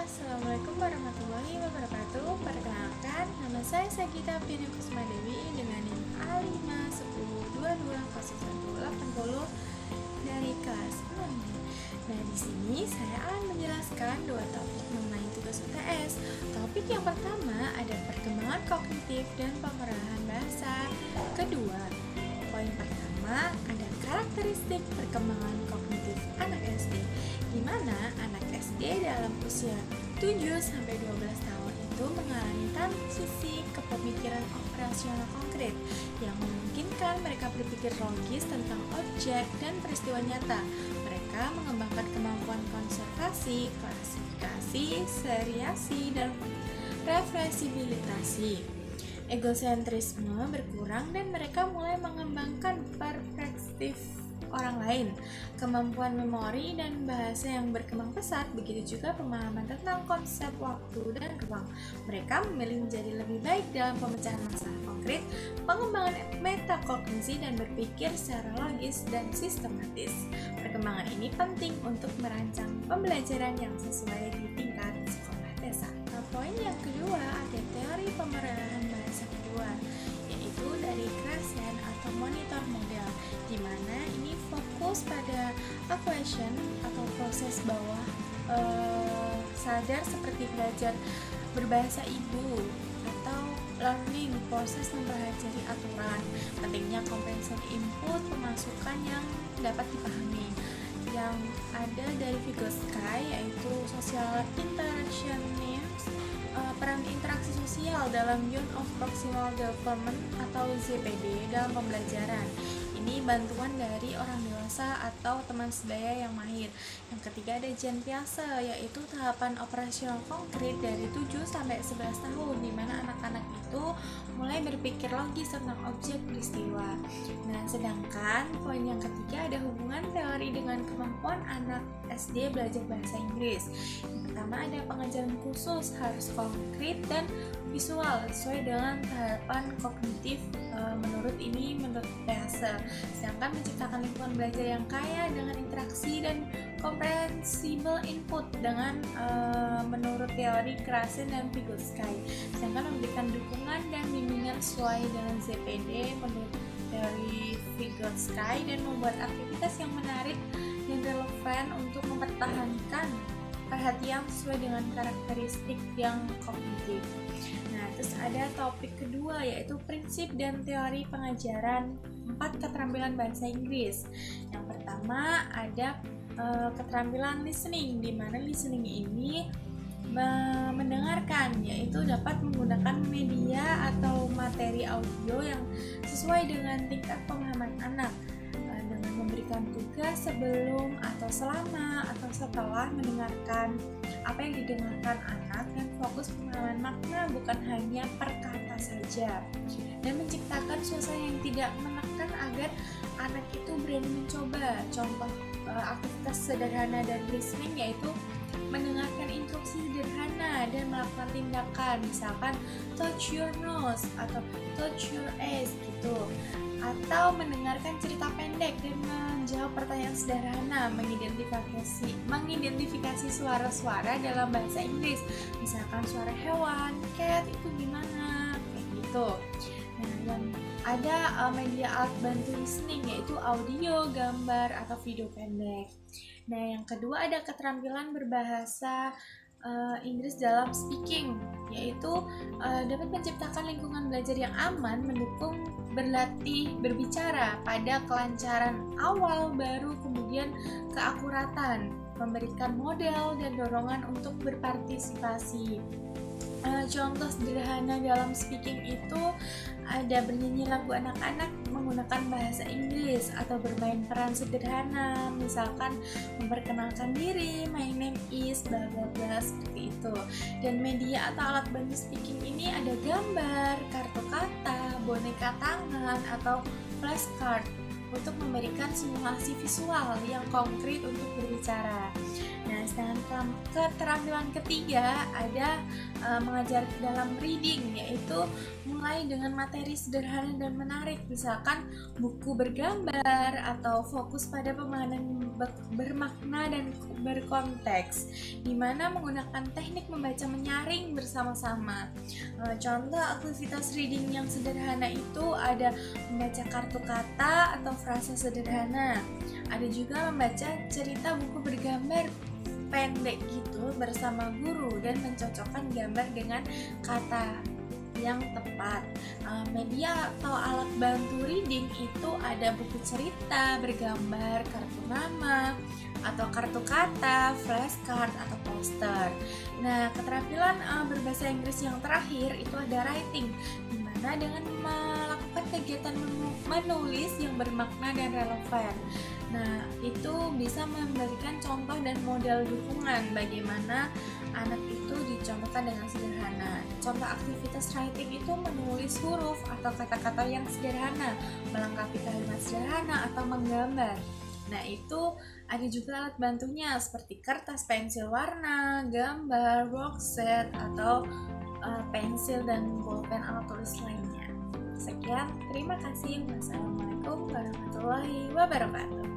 Assalamualaikum warahmatullahi wabarakatuh. Perkenalkan, nama saya Sagita Pini Kusma Dewi dengan NIM A510220180 dari kelas 6. Nah, di sini saya akan menjelaskan dua topik mengenai tugas UTS. Topik yang pertama ada perkembangan kognitif dan pemerahan bahasa. Kedua, poin pertama ada karakteristik perkembangan kognitif anak SD, di mana anak SD dalam usia 7-12 tahun itu mengalami transisi ke pemikiran operasional konkret yang memungkinkan mereka berpikir logis tentang objek dan peristiwa nyata. Mereka mengembangkan kemampuan konservasi, klasifikasi, seriasi, dan refleksibilitas. Egosentrisme berkurang dan mereka mulai mengembangkan perspektif orang lain, kemampuan memori dan bahasa yang berkembang pesat, begitu juga pemahaman tentang konsep waktu dan ruang. Mereka memilih menjadi lebih baik dalam pemecahan masalah konkret, pengembangan metakognisi, dan berpikir secara logis dan sistematis. Perkembangan ini penting untuk merancang pembelajaran yang sesuai di tingkat sekolah dasar. Nah, poin yang kedua ada teori pemerahan bahasa kedua, yaitu dari Krashen atau monitor model, di mana ini fokus pada acquisition atau proses bawah sadar seperti belajar berbahasa ibu atau learning, proses mempelajari aturan, pentingnya komprehensif input, pemasukan yang dapat dipahami. Yang ada dari Vygotsky yaitu social interaction needs, peran interaksi sosial dalam Unit of Proximal Development atau ZPD dalam pembelajaran. Ini bantuan dari orang dewasa atau teman sebaya yang mahir. Yang ketiga ada Jan Piaget, yaitu tahapan operasional konkret dari 7-11 tahun, di mana anak-anak itu mulai berpikir logis tentang objek peristiwa. Nah, sedangkan poin yang ketiga ada hubungan teori dengan kemampuan anak SD belajar bahasa Inggris. Yang pertama ada pengajaran khusus harus konkret dan visual sesuai dengan tahapan kognitif menurut Piaget. Sedangkan menciptakan lingkungan belajar yang kaya dengan interaksi dan komprehensibel input dengan menurut teori Krashen dan Vygotsky. Sedangkan memberikan dukungan dan bimbingan sesuai dengan ZPD menurut teori Vygotsky dan membuat aktivitas yang menarik dan relevan untuk mempertahankan perhatian sesuai dengan karakteristik yang kognitif. Nah, terus ada topik kedua yaitu prinsip dan teori pengajaran 4 keterampilan bahasa Inggris. Yang pertama ada keterampilan listening, di mana listening ini mendengarkan, yaitu dapat menggunakan media atau materi audio yang sesuai dengan tingkat pemahaman anak, dengan memberikan tugas sebelum atau selama atau setelah mendengarkan apa yang didengarkan anak dan fokus pemahaman makna bukan hanya perkata saja, dan menciptakan suasana yang tidak menekan agar anak itu berani mencoba. Contoh aktivitas sederhana dari listening yaitu mendengarkan instruksi sederhana dan melakukan tindakan, misalkan touch your nose atau touch your eyes gitu, atau mendengarkan cerita pendek dan menjawab pertanyaan sederhana, mengidentifikasi suara-suara dalam bahasa Inggris, misalkan suara hewan, cat itu gimana, kayak gitu. Nah, yang ada media alat bantu listening yaitu audio, gambar, atau video pendek. Nah, yang kedua ada keterampilan berbahasa Inggris dalam speaking, yaitu dapat menciptakan lingkungan belajar yang aman, mendukung berlatih berbicara pada kelancaran awal, baru kemudian keakuratan, memberikan model dan dorongan untuk berpartisipasi. Contoh sederhana dalam speaking itu ada bernyanyi lagu anak-anak menggunakan bahasa Inggris atau bermain peran sederhana, misalkan memperkenalkan diri, my name is bla bla bla, seperti itu. Dan media atau alat bantu speaking ini ada gambar, kartu kata, boneka tangan, atau flashcard untuk memberikan simulasi visual yang konkret untuk berbicara. Nah, sedangkan keterampilan ketiga ada mengajar dalam reading, yaitu mulai dengan materi sederhana dan menarik, misalkan buku bergambar atau fokus pada pemahaman bermakna dan berkonteks, di mana menggunakan teknik membaca menyaring bersama-sama. Contoh aktivitas reading yang sederhana itu ada membaca kartu kata atau frasa sederhana. Ada juga membaca cerita buku bergambar pendek gitu bersama guru dan mencocokkan gambar dengan kata yang tepat. Media atau alat bantu reading itu ada buku cerita bergambar, kartu nama, atau kartu kata, flashcard, atau poster. Nah, keterampilan berbahasa Inggris yang terakhir itu ada writing, di mana dengan melakukan kegiatan menulis yang bermakna dan relevan. Nah, itu bisa memberikan contoh dan model dukungan bagaimana anak itu dicontohkan dengan sederhana. Contoh aktivitas writing itu menulis huruf atau kata-kata yang sederhana, melengkapi kalimat sederhana, atau menggambar. Nah, itu ada juga alat bantunya seperti kertas, pensil warna, gambar, workset, atau pensil dan bolpen alat tulis lainnya. Sekian, terima kasih. Wassalamualaikum warahmatullahi wabarakatuh.